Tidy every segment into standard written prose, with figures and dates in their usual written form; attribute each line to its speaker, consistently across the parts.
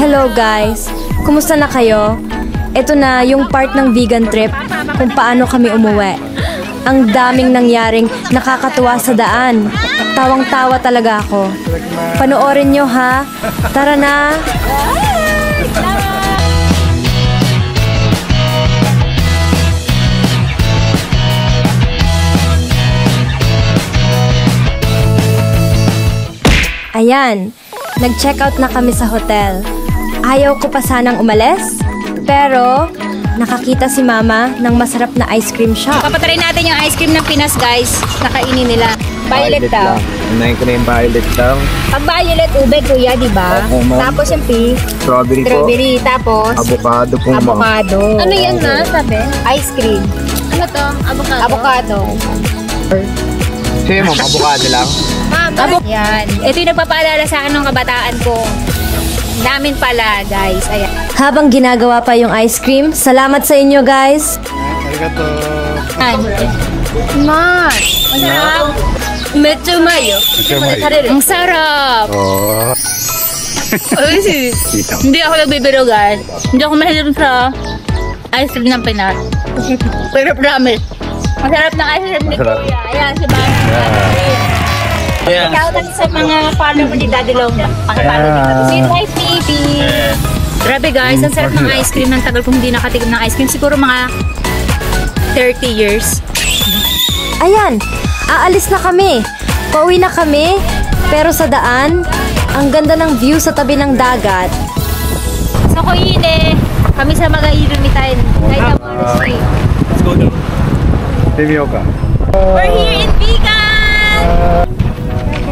Speaker 1: Hello guys! Kumusta na kayo? Ito na yung part ng vegan trip kung paano kami umuwi. Ang daming nangyaring nakakatuwa sa daan. Tawang-tawa talaga ako. Panoorin nyo ha! Tara na! Ayan! Nag-check out na kami sa hotel. Ayaw ko pa sanang umalis, pero nakakita si Mama ng masarap na ice cream shop.
Speaker 2: Papatry natin yung ice cream ng Pinas, guys. Nakainin nila. Violet daw.
Speaker 3: Unahin ko na yung violet daw.
Speaker 2: Pag violet, ube, kuya, di ba? Tapos yung pink.
Speaker 3: Strawberry po.
Speaker 2: Strawberry. Tapos
Speaker 3: Avocado po.
Speaker 2: avocado.
Speaker 1: Ano yan na, sabi?
Speaker 2: Ice cream.
Speaker 1: Ano to? Avocado?
Speaker 2: Avocado.
Speaker 3: Sige mo, avocado lang.
Speaker 2: Yan. Ito yung nagpapaalala sa akin ng kabataan ko. Namin pala, guys. Ayan.
Speaker 1: Habang ginagawa pa yung ice cream, salamat sa inyo guys!
Speaker 3: Arigato.
Speaker 2: Smart! Masarap!
Speaker 1: Medyo mayo.
Speaker 2: Ang sarap!
Speaker 3: Oh.
Speaker 2: Hindi ako nagbibiro, guys. Hindi ako mahilig sa ice cream ng Pinas. Pero promise, masarap ng ice cream ni Kuya. Ayan, si Bani. Ikaw lang sa mga follower ni Daddy Long. Pang-follow dito. Say hi, baby! Grabe guys, ang sarap ng ice cream. Ang tagal kong hindi nakatikim ng ice cream. Siguro mga 30 years.
Speaker 1: Ayan! Aalis na kami! Pauwi na kami! Pero sa daan, ang ganda ng view sa tabi ng dagat.
Speaker 2: So, Koine, kami sa Mag-Irumitan. Kahit Amarushi.
Speaker 3: Let's go down. Timioka.
Speaker 2: We're here in Vegan!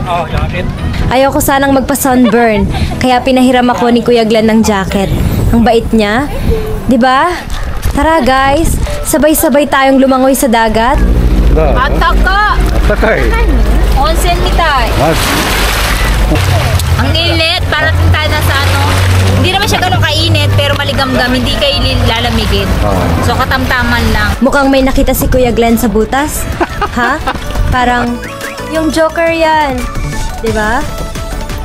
Speaker 3: Oh, jacket.
Speaker 1: Ayoko sanang magpa-sunburn, kaya pinahiram ako ni Kuya Glenn ng jacket. Ang bait niya. 'Di ba? Tara guys, sabay-sabay tayong lumangoy sa dagat.
Speaker 2: Ataka!
Speaker 3: Atakay.
Speaker 2: Onsen mitay.
Speaker 3: Mas.
Speaker 2: Ang init, parating tayo na sa ano. Hindi naman siya ganun kainit, pero maligam-gam, hindi kayo lalamigin. So katamtaman lang.
Speaker 1: Mukhang may nakita si Kuya Glenn sa butas. Ha? Parang yung Joker yan. 'Di ba?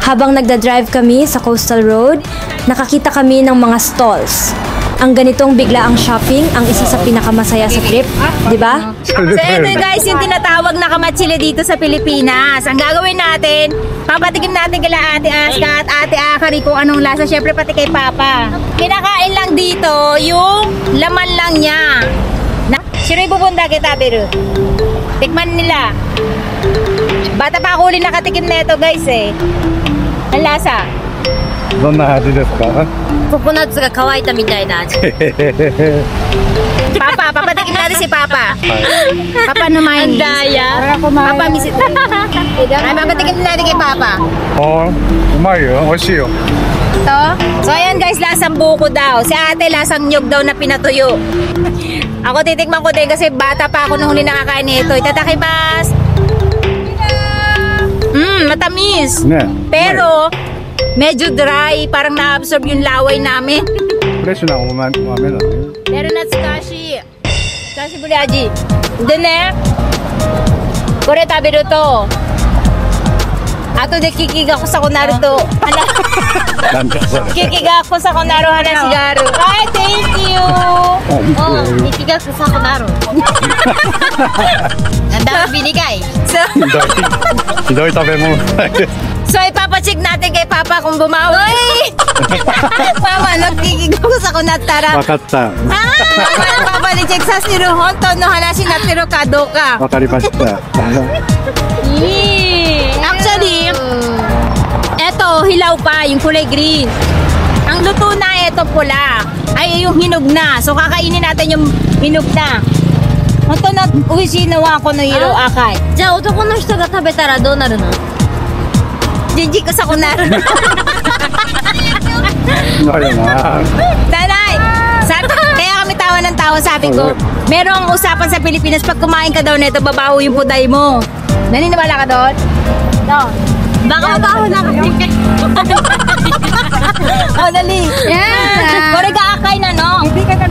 Speaker 1: Habang nagda-drive kami sa coastal road, nakakita kami ng mga stalls. Ang ganitong biglaang shopping ang isa sa pinakamasaya sa trip, 'di ba?
Speaker 2: So ito guys, yung tinatawag na kamatsili dito sa Pilipinas. Ang gagawin natin, papatikim natin kila Ate Aska at Ate Akari kung anong lasa. Syempre pati kay Papa. Kinakain lang dito yung laman lang niya. Sino ibubunda kita, pero tikman nila. Bata pa ako ulit nakatikim na ito guys eh. Ang lasa.
Speaker 3: どんな味ですか?
Speaker 1: ココナッツが乾いたみたいな味。
Speaker 2: Papa, papatikim natin si Papa. Papa naman. Ang daya. Papa misit. Ay, papatikim natin kay Papa.
Speaker 3: Oh, umay yo, oishii yo.
Speaker 2: Ito. So ayan guys, lasang buko daw. Si ate lasang nyog daw na pinatuyo. Ako titikman ko din kasi bata pa ako nung huli nakakain nito. Itatakimasu. Matamis.
Speaker 3: Ne.
Speaker 2: Pero medyo dry, parang na-absorb yung laway namin.
Speaker 3: フレッシュなお豆だね。
Speaker 2: Pero natsukashi. Kashi buri aji. De ne. Kore taberu to. Ato de kikiga ko sa kunaro to. Hala.
Speaker 3: なんだそれ。
Speaker 2: Kikiga ko sa kunaro hana sigaru. Ay, thank you. Oh, kikiga ko sa kunaro. Nanda binigay. So,
Speaker 3: ひどい食べ物。
Speaker 2: so ipapacheck natin kay Papa kung bumawi. Mama, nagkikiga ko sa kunatara.
Speaker 3: わかった。
Speaker 2: Papa, ni-check sa siru. Honto no hanashi natero ka do ka.
Speaker 3: わかりました。
Speaker 2: Actually, eto, hilaw pa, yung kulay green. Ang luto na, eto pula. Ay, yung hinog na. So, kakainin natin yung hinog na. Ito na, uishi na wa ko no hiro akai.
Speaker 1: じゃあ男の人が食べたらどうなるの?
Speaker 2: Jijik ko sa kunaro.
Speaker 3: なるな。
Speaker 2: Tanay! Kaya kami tawa ng tawa, sabi ko, merong usapan sa Pilipinas, pag kumain ka daw nito, babaho yung puday mo. Naniniwala ka doon? No.
Speaker 1: Baka mabaho na kasi.
Speaker 2: Oh, dali. Yeah. Kore ka akay na, no? Hindi ka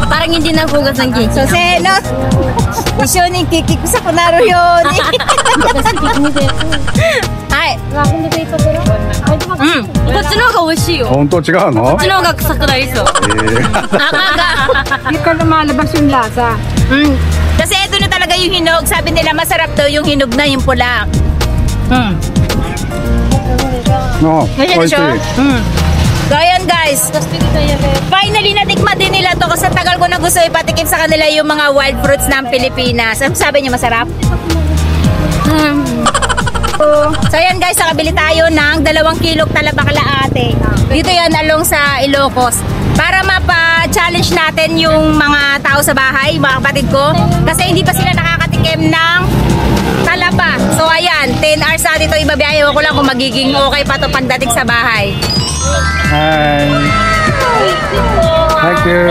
Speaker 1: Parang hindi nahugas ng cake.
Speaker 2: So, no? Isyo ni kiki ko sa kunaro yun. はい。
Speaker 4: こっちの方が美味しいよ。
Speaker 3: 本当違うの
Speaker 4: こっちの方が臭くなりそう。
Speaker 2: Hindi ka lumalabas yung lasa. Kasi ito na talaga yung hinog. Sabi nila masarap daw yung hinog na yung pula.
Speaker 3: No,
Speaker 2: Ganyan
Speaker 3: oishi.
Speaker 2: siya. So ayan guys. Finally natikman din nila to kasi tagal ko na gusto ipatikim sa kanila yung mga wild fruits ng Pilipinas. Ano sabi niyo, masarap? So ayan guys, nakabili tayo ng 2 kilong talaba kalaate. Dito yan along sa Ilocos. Para mapa-challenge natin yung mga tao sa bahay, mga kapatid ko. Kasi hindi pa sila nakakatikim ng talaba. So ayan, 10 hours na dito ibabiyahe ko lang kung magiging okay pa to pagdating sa bahay.
Speaker 3: Hi. Thank you.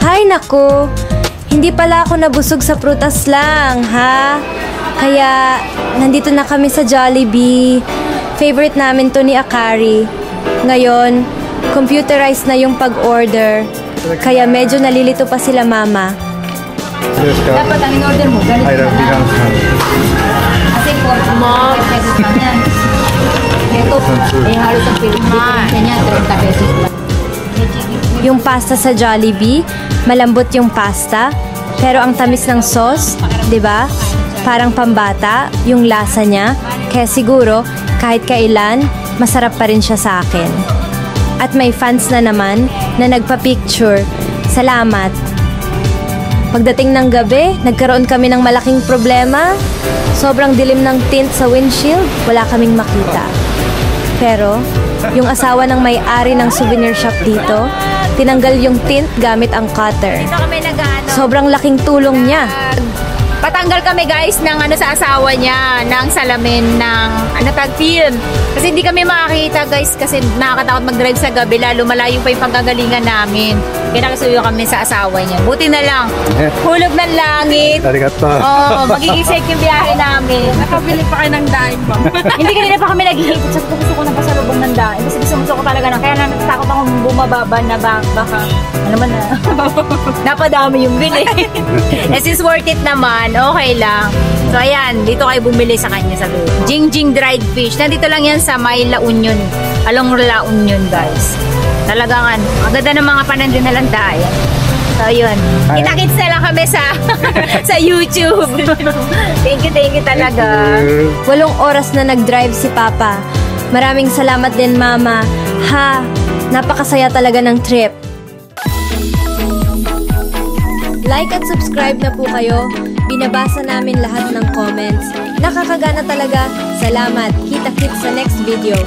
Speaker 1: Hay naku, hindi pala ako nabusog sa prutas lang, ha? Kaya, nandito na kami sa Jollibee. Favorite namin to ni Akari. Ngayon, computerized na yung pag-order. Kaya medyo nalilito pa sila mama.
Speaker 2: Dapat ang in-order mo, ganito
Speaker 3: I love vegan food.
Speaker 2: Kasi po, pesos lang yan. Ito, halos ang Pilipinas niya, 30 pesos lang.
Speaker 1: Yung pasta sa Jollibee, malambot yung pasta, pero ang tamis ng sauce, 'di ba? Parang pambata yung lasa niya, kaya siguro kahit kailan, masarap pa rin siya sa akin. At may fans na naman na nagpa-picture. Salamat. Pagdating ng gabi, nagkaroon kami ng malaking problema. Sobrang dilim ng tint sa windshield, wala kaming makita. Pero, yung asawa ng may-ari ng souvenir shop dito, tinanggal yung tint gamit ang cutter.
Speaker 2: Dito kami nag-ano.
Speaker 1: Sobrang laking tulong niya.
Speaker 2: Patanggal kami guys ng ano sa asawa niya, ng salamin ng film. Kasi hindi kami makakita guys kasi nakakatakot mag-drive sa gabi, lalo malayo pa yung panggagalingan namin. Kaya nakasuyo kami sa asawa niya. Buti na lang, hulog ng langit.
Speaker 3: Arigato.
Speaker 2: Oo, magiging safe yung biyahe namin.
Speaker 4: Nakabili pa kayo ng daing bang.
Speaker 2: Hindi kanina pa kami naghihipit. Sabi ko gusto ko ng pasalubong ng daan. Kasi gusto ko talaga na. Kaya natatakot akong bumababa na baka ano man na. Napadami yung bili. Eh since worth it naman, okay lang. So ayan, dito kayo bumili sa kanya sa loob. Jingjing dried fish. Nandito lang yan sa may La Union. Along La Union guys. Talagang ang ganda ng mga panandun na landayan. So yun. Kita-kits na lang kami sa sa YouTube. Thank you talaga.
Speaker 1: 8 oras na nag-drive si Papa. Maraming salamat din, Mama. Ha, napakasaya talaga ng trip. Like at subscribe na po kayo. Binabasa namin lahat ng comments. Nakakagana talaga. Salamat. Kita-kits sa next video.